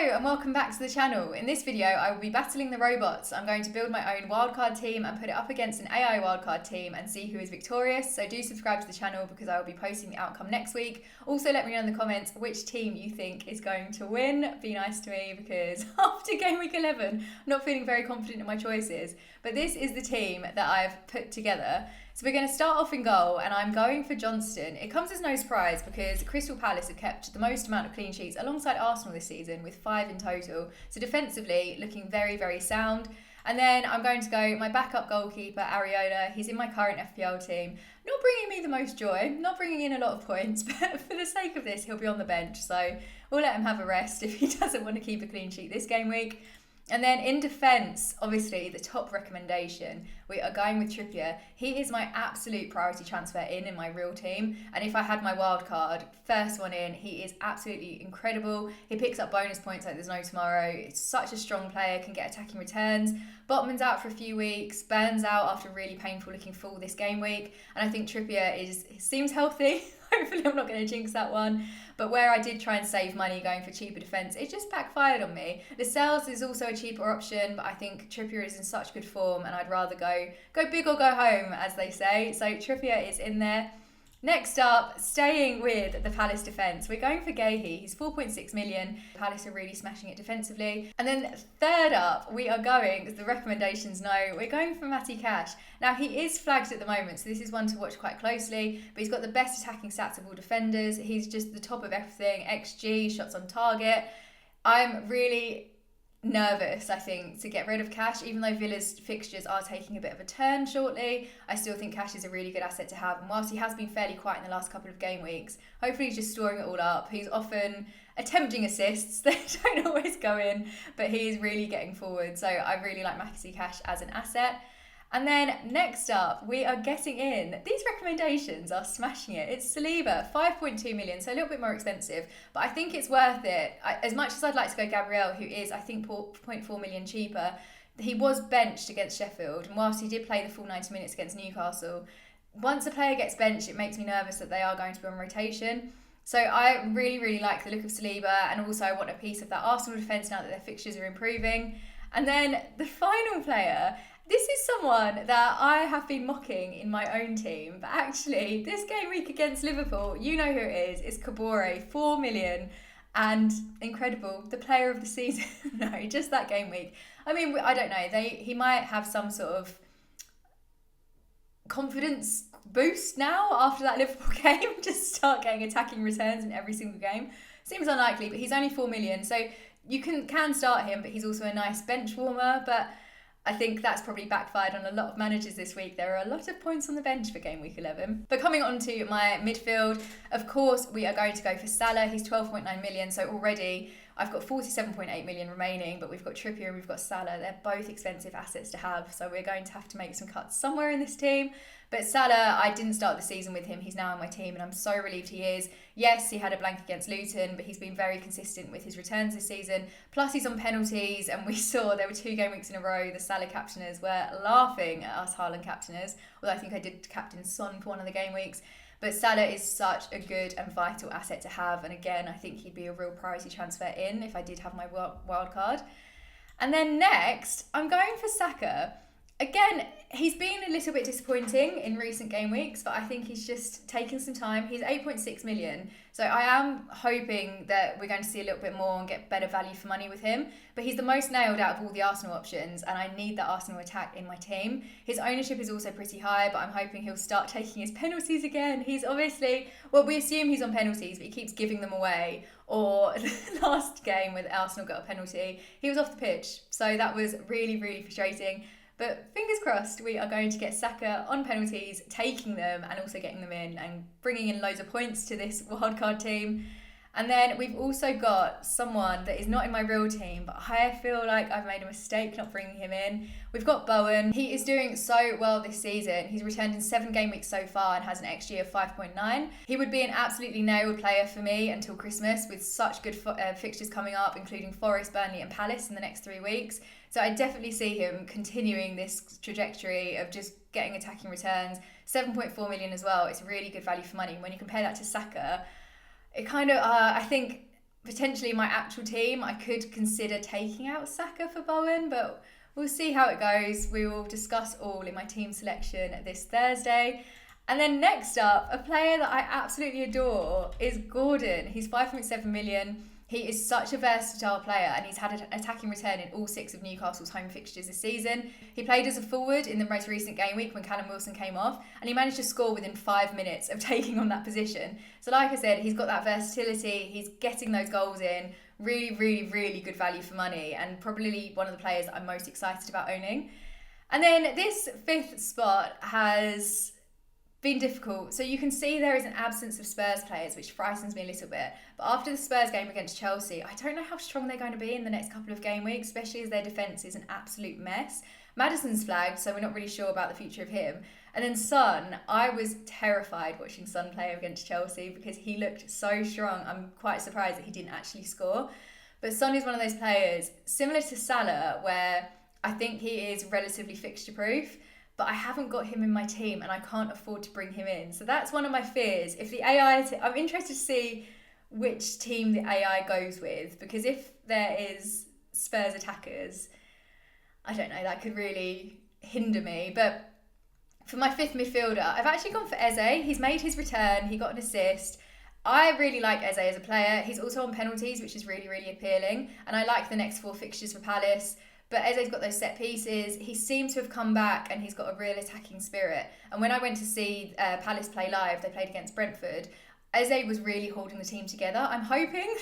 Hello and welcome back to the channel. In this video I will be battling the robots. I'm going to build my own wildcard team and put it up against an AI wildcard team and see who is victorious. So do subscribe to the channel because I will be posting the outcome next week. Also let me know in the comments which team you think is going to win. Be nice to me because after game week 11 I'm not feeling very confident in my choices. But this is the team that I've put together. So we're going to start off in goal and I'm going for Johnston. It comes as no surprise because Crystal Palace have kept the most amount of clean sheets alongside Arsenal this season with 5 in total. So defensively looking very, very sound. And then I'm going to go my backup goalkeeper, Areola. He's in my current FPL team. Not bringing me the most joy, not bringing in a lot of points, but for the sake of this, he'll be on the bench. So we'll let him have a rest if he doesn't want to keep a clean sheet this game week. And then in defence, obviously the top recommendation, we are going with Trippier. He is my absolute priority transfer in my real team. And if I had my wild card, first one in, he is absolutely incredible. He picks up bonus points like there's no tomorrow. It's such a strong player, can get attacking returns. Botman's out for a few weeks, Burns out after a really painful looking fall this game week. And I think Trippier seems healthy. Hopefully I'm not going to jinx that one. But where I did try and save money going for cheaper defence, it just backfired on me. Lascelles is also a cheaper option, but I think Trippier is in such good form and I'd rather go big or go home, as they say. So Trippier is in there. Next up, staying with the Palace defence, we're going for Gahey. He's 4.6 million. Palace are really smashing it defensively. And then third up, we are going, as the recommendations know, we're going for Matty Cash. Now, he is flagged at the moment, so this is one to watch quite closely, but he's got the best attacking stats of all defenders. He's just the top of everything, XG, shots on target. I'm really nervous, I think, to get rid of Cash. Even though Villa's fixtures are taking a bit of a turn shortly, I still think Cash is a really good asset to have. And whilst he has been fairly quiet in the last couple of game weeks, hopefully he's just storing it all up. He's often attempting assists. They don't always go in, but he is really getting forward. So I really like Maxi Cash as an asset. And then next up, we are getting in. These recommendations are smashing it. It's Saliba, 5.2 million, so a little bit more expensive, but I think it's worth it. As much as I'd like to go Gabriel, who is, I think, 0.4 million cheaper, he was benched against Sheffield, and whilst he did play the full 90 minutes against Newcastle, once a player gets benched, it makes me nervous that they are going to be on rotation. So I really, really like the look of Saliba, and also I want a piece of that Arsenal defence now that their fixtures are improving. And then the final player, this is someone that I have been mocking in my own team, but actually this game week against Liverpool, you know who it is, it's Kabore, 4 million, and incredible, the player of the season. No, just that game week. I mean, I don't know, he might have some sort of confidence boost now after that Liverpool game, just start getting attacking returns in every single game. Seems unlikely, but he's only 4 million, so you can start him, but he's also a nice bench warmer, but I think that's probably backfired on a lot of managers this week. There are a lot of points on the bench for game week 11. But coming on to my midfield, of course, we are going to go for Salah. He's 12.9 million, so already I've got 47.8 million remaining, but we've got Trippier and we've got Salah. They're both expensive assets to have, so we're going to have to make some cuts somewhere in this team. But Salah, I didn't start the season with him. He's now on my team, and I'm so relieved he is. Yes, he had a blank against Luton, but he's been very consistent with his returns this season. Plus, he's on penalties, and we saw there were 2 game weeks in a row. The Salah captainers were laughing at us Haaland captainers, although I think I did captain Son for one of the game weeks. But Salah is such a good and vital asset to have. And again, I think he'd be a real priority transfer in if I did have my wild card. And then next, I'm going for Saka. Again, he's been a little bit disappointing in recent game weeks, but I think he's just taken some time. He's 8.6 million. So I am hoping that we're going to see a little bit more and get better value for money with him. But he's the most nailed out of all the Arsenal options, and I need that Arsenal attack in my team. His ownership is also pretty high, but I'm hoping he'll start taking his penalties again. He's obviously, well, we assume he's on penalties, but he keeps giving them away. Or the last game with Arsenal got a penalty, he was off the pitch. So that was really, really frustrating. But fingers crossed, we are going to get Saka on penalties, taking them and also getting them in and bringing in loads of points to this wildcard team. And then we've also got someone that is not in my real team, but I feel like I've made a mistake not bringing him in. We've got Bowen. He is doing so well this season. He's returned in 7 game weeks so far and has an XG of 5.9. He would be an absolutely nailed player for me until Christmas with such good fixtures coming up, including Forest, Burnley and Palace in the next 3 weeks. So I definitely see him continuing this trajectory of just getting attacking returns. 7.4 million as well. It's really good value for money. When you compare that to Saka, it kind of, I think potentially my actual team, I could consider taking out Saka for Bowen, but we'll see how it goes. We will discuss all in my team selection this Thursday. And then next up, a player that I absolutely adore is Gordon. He's 5.7 million. He is such a versatile player, and he's had an attacking return in all 6 of Newcastle's home fixtures this season. He played as a forward in the most recent game week when Callum Wilson came off, and he managed to score within 5 minutes of taking on that position. So like I said, he's got that versatility, he's getting those goals in, really, really, really good value for money, and probably one of the players that I'm most excited about owning. And then this 5th spot has been difficult. So you can see there is an absence of Spurs players, which frightens me a little bit. But after the Spurs game against Chelsea, I don't know how strong they're going to be in the next couple of game weeks, especially as their defence is an absolute mess. Maddison's flagged, so we're not really sure about the future of him. And then Son, I was terrified watching Son play against Chelsea because he looked so strong. I'm quite surprised that he didn't actually score. But Son is one of those players, similar to Salah, where I think he is relatively fixture-proof, but I haven't got him in my team and I can't afford to bring him in. So that's one of my fears. If the AI, I'm interested to see which team the AI goes with, because if there is Spurs attackers, I don't know, that could really hinder me. But for my 5th midfielder, I've actually gone for Eze. He's made his return, he got an assist. I really like Eze as a player. He's also on penalties, which is really, really appealing. And I like the next 4 fixtures for Palace. But Eze's got those set pieces. He seems to have come back and he's got a real attacking spirit. And when I went to see Palace play live, they played against Brentford, Eze was really holding the team together. I'm hoping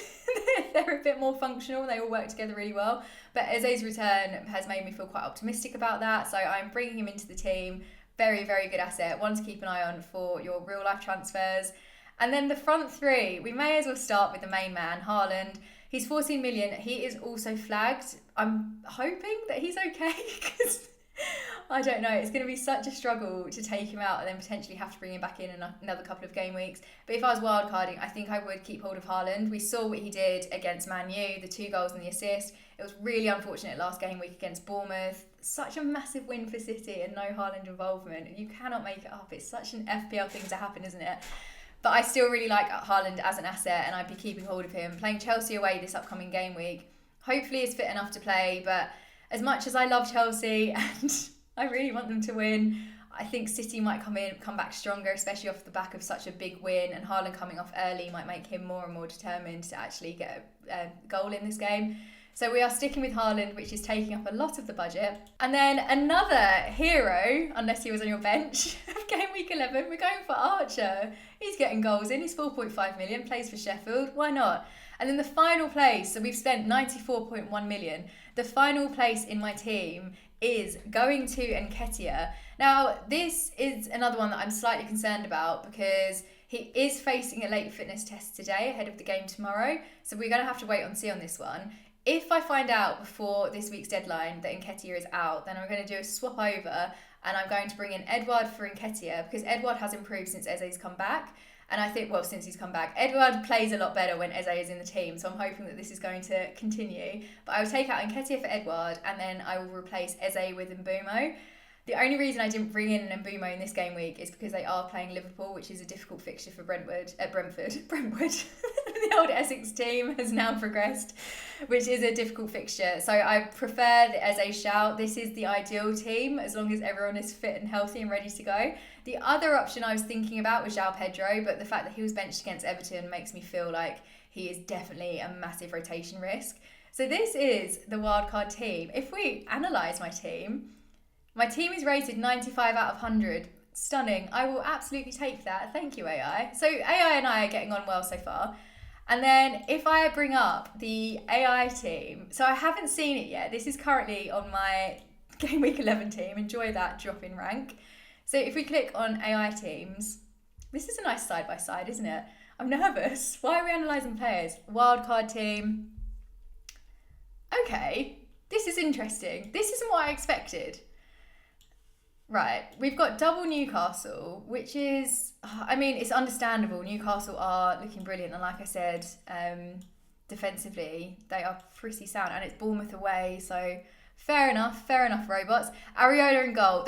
they're a bit more functional. They all work together really well. But Eze's return has made me feel quite optimistic about that. So I'm bringing him into the team. Very, very good asset. One to keep an eye on for your real life transfers. And then the front 3, we may as well start with the main man, Haaland. He's 14 million. He is also flagged. I'm hoping that he's okay because I don't know. It's going to be such a struggle to take him out and then potentially have to bring him back in another couple of game weeks. But if I was wildcarding, I think I would keep hold of Haaland. We saw what he did against Man U, the 2 goals and the assist. It was really unfortunate last game week against Bournemouth. Such a massive win for City and no Haaland involvement. You cannot make it up. It's such an FPL thing to happen, isn't it? But I still really like Haaland as an asset and I'd be keeping hold of him. Playing Chelsea away this upcoming game week. Hopefully he's fit enough to play, but as much as I love Chelsea and I really want them to win, I think City might come back stronger, especially off the back of such a big win, and Haaland coming off early might make him more and more determined to actually get a goal in this game. So we are sticking with Haaland, which is taking up a lot of the budget. And then another hero, unless he was on your bench, of Game Week 11, we're going for Archer. He's getting goals in. He's 4.5 million, plays for Sheffield. Why not? And then the final place, so we've spent 94.1 million. The final place in my team is going to Nketiah. Now, this is another one that I'm slightly concerned about because he is facing a late fitness test today ahead of the game tomorrow. So we're going to have to wait and see on this one. If I find out before this week's deadline that Nketiah is out, then I'm going to do a swap over and I'm going to bring in Edouard for Nketiah because Edouard has improved since Eze's come back. And I think, well, since he's come back, Edouard plays a lot better when Eze is in the team. So I'm hoping that this is going to continue. But I will take out Nketiah for Edouard and then I will replace Eze with Mbeumo. The only reason I didn't bring in an Mbeumo in this game week is because they are playing Liverpool, which is a difficult fixture for Brentford. The old Essex team has now progressed, which is a difficult fixture. So I prefer the Eze shout. This is the ideal team as long as everyone is fit and healthy and ready to go. The other option I was thinking about was João Pedro, but the fact that he was benched against Everton makes me feel like he is definitely a massive rotation risk. So this is the wildcard team. If we analyse my team is rated 95 out of 100. Stunning. I will absolutely take that. Thank you, AI. So AI and I are getting on well so far. And then if I bring up the AI team, so I haven't seen it yet. This is currently on my Game Week 11 team. Enjoy that drop in rank. So if we click on AI teams, this is a nice side-by-side, isn't it? I'm nervous. Why are we analysing players? Wildcard team. Okay, this is interesting. This isn't what I expected. Right, we've got double Newcastle, which is, I mean, it's understandable. Newcastle are looking brilliant. And like I said, defensively, they are pretty sound. And it's Bournemouth away, so fair enough, robots. Areola in goal.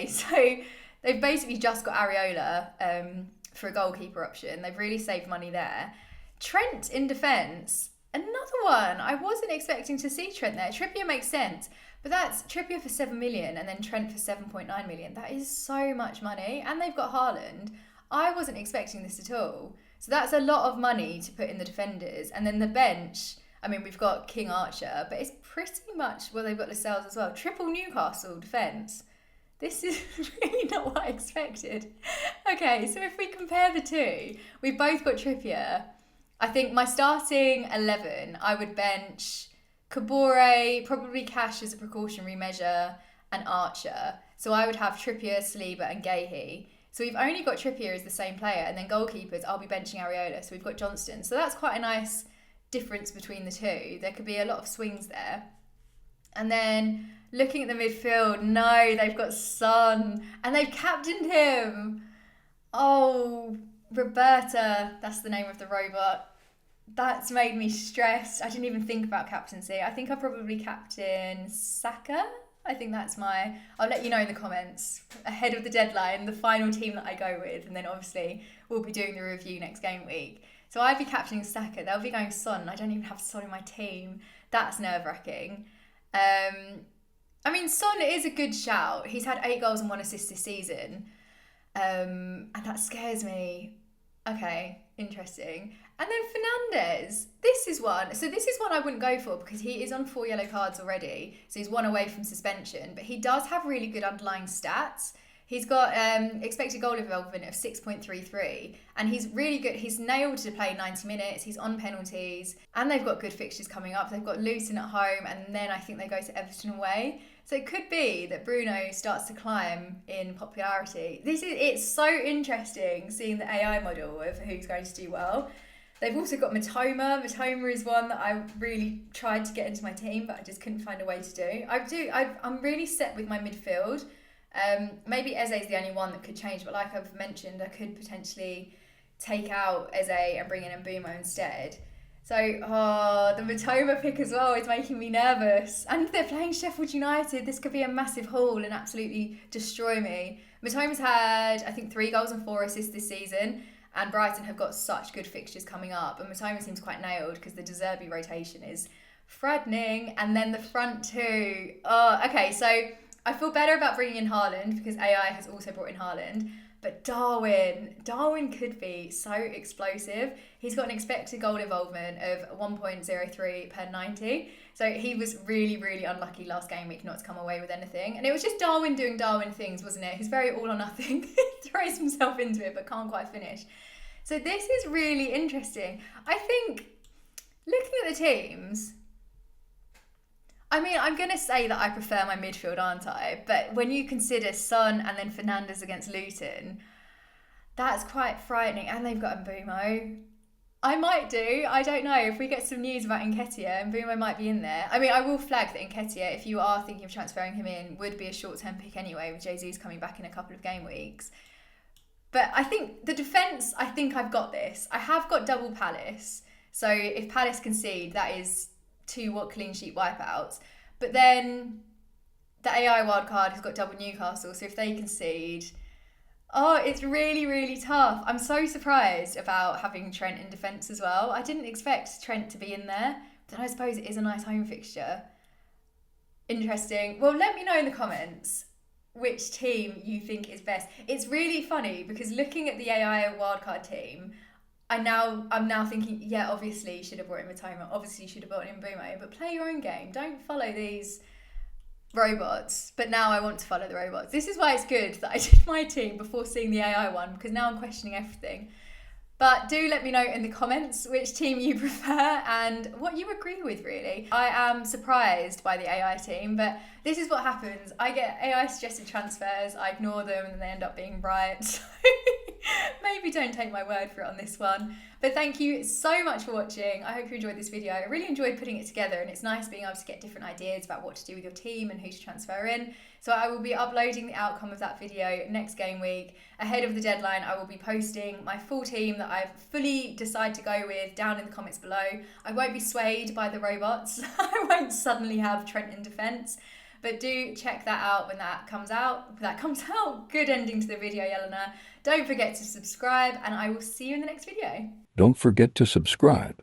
So they've basically just got Areola for a goalkeeper option. They've really saved money there. Trent in defence. Another one. I wasn't expecting to see Trent there. Trippier makes sense. But that's Trippier for 7 million and then Trent for 7.9 million. That is so much money. And they've got Haaland. I wasn't expecting this at all. So that's a lot of money to put in the defenders. And then the bench, I mean, we've got King Archer, but it's pretty much, well, they've got Lascelles as well. Triple Newcastle defence. This is really not what I expected. Okay, so if we compare the two, we've both got Trippier. I think my starting 11, I would bench Kabore, probably Cash as a precautionary measure, and Archer. So I would have Trippier, Saliba, and Gahey. So we've only got Trippier as the same player, and then goalkeepers, I'll be benching Areola. So we've got Johnston. So that's quite a nice difference between the two. There could be a lot of swings there. And then looking at the midfield, no, they've got Son, and they've captained him. Oh, Roberta, that's the name of the robot. That's made me stressed. I didn't even think about captaincy. I think I'll probably captain Saka. I think that's I'll let you know in the comments ahead of the deadline, the final team that I go with. And then obviously we'll be doing the review next game week. So I'd be captaining Saka. They'll be going Son. I don't even have Son in my team. That's nerve-wracking. I mean, Son is a good shout. He's had 8 goals and 1 assist this season. And that scares me. Okay, interesting. And then Fernandes, this is one I wouldn't go for because he is on 4 yellow cards already. So he's 1 away from suspension, but he does have really good underlying stats. He's got expected goal involvement of 6.33 and he's really good. He's nailed to play 90 minutes. He's on penalties and they've got good fixtures coming up. They've got Luton at home and then I think they go to Everton away. So it could be that Bruno starts to climb in popularity. It's so interesting seeing the AI model of who's going to do well. They've also got Matoma. Matoma is one that I really tried to get into my team, but I just couldn't find a way to do. I'm really set with my midfield. Maybe Eze is the only one that could change, but like I've mentioned, I could potentially take out Eze and bring in Mbeumo instead. So, the Matoma pick as well is making me nervous. And if they're playing Sheffield United, this could be a massive haul and absolutely destroy me. Matoma's had, I think, 3 goals and 4 assists this season. And Brighton have got such good fixtures coming up. And Matoma seems quite nailed because the De Zerbi rotation is threatening. And then the front two. Oh, okay, so I feel better about bringing in Haaland because AI has also brought in Haaland. But Darwin could be so explosive. He's got an expected goal involvement of 1.03 per 90. So he was really, really unlucky last game week not to come away with anything. And it was just Darwin doing Darwin things, wasn't it? He's very all or nothing. He throws himself into it but can't quite finish. So this is really interesting. I think, looking at the teams, I mean, I'm going to say that I prefer my midfield, aren't I? But when you consider Son and then Fernandes against Luton, that's quite frightening. And they've got Mbeumo. I might do. I don't know. If we get some news about Nketiah, Mbeumo might be in there. I mean, I will flag that Nketiah, if you are thinking of transferring him in, would be a short-term pick anyway, with Jesus coming back in a couple of game weeks. But I think the defence, I think I've got this. I have got double Palace. So if Palace concede, that is 2 clean sheet wipeouts. But then the AI wildcard has got double Newcastle. So if they concede, it's really, really tough. I'm so surprised about having Trent in defence as well. I didn't expect Trent to be in there. But I suppose it is a nice home fixture. Interesting. Well, let me know in the comments which team you think is best. It's really funny because looking at the AI wildcard team, I'm now thinking, yeah, obviously you should have brought in Matoma, obviously you should have brought in Mbeumo, but play your own game. Don't follow these robots. But now I want to follow the robots. This is why it's good that I did my team before seeing the AI one, because now I'm questioning everything. But do let me know in the comments which team you prefer and what you agree with, really. I am surprised by the AI team, but this is what happens. I get AI suggested transfers, I ignore them, and they end up being right. So maybe don't take my word for it on this one. But thank you so much for watching. I hope you enjoyed this video. I really enjoyed putting it together, and it's nice being able to get different ideas about what to do with your team and who to transfer in. So I will be uploading the outcome of that video next game week. Ahead of the deadline, I will be posting my full team that I've fully decided to go with down in the comments below. I won't be swayed by the robots. I won't suddenly have Trent in defence. But do check that out when that comes out. Good ending to the video, Yelena. Don't forget to subscribe, and I will see you in the next video. Don't forget to subscribe.